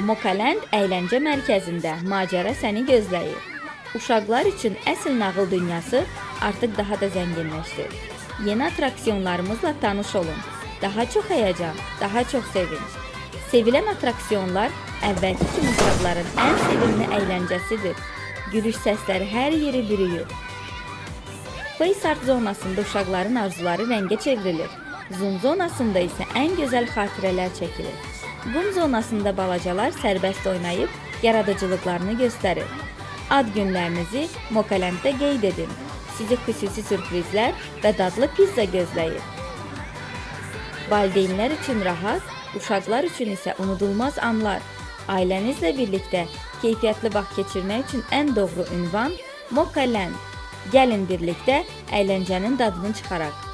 Mokaland əyləncə mərkəzində macəra səni gözləyir. Uşaqlar üçün əsl nağıl dünyası artıq daha da zənginləşdi. Yeni atraksiyonlarımızla tanış olun. Daha çox həyəcan, daha çox sevinç. Sevilən atraksiyonlar əvvəlki kimi uşaqların ən sevimli əyləncəsidir. Gülüş səsləri hər yeri bürüyür. Face Art zonasında uşaqların arzuları rəngə çevrilir. Zoom zonasında isə ən gözəl xatirələr çəkilir. Qum zonasında balacalar sərbəst oynayıb yaradıcılıqlarını göstərir. Ad günlərinizi Mokalanddə qeyd edin. Sizi xüsusi sürprizlər və dadlı pizza gözləyir. Valideynlər üçün rahat, uşaqlar üçün isə unudulmaz anlar. Ailənizlə birlikdə keyfiyyətli vaxt keçirmək üçün ən doğru ünvan Mokaland. Gəlin birlikdə əyləncənin dadını çıxaraq.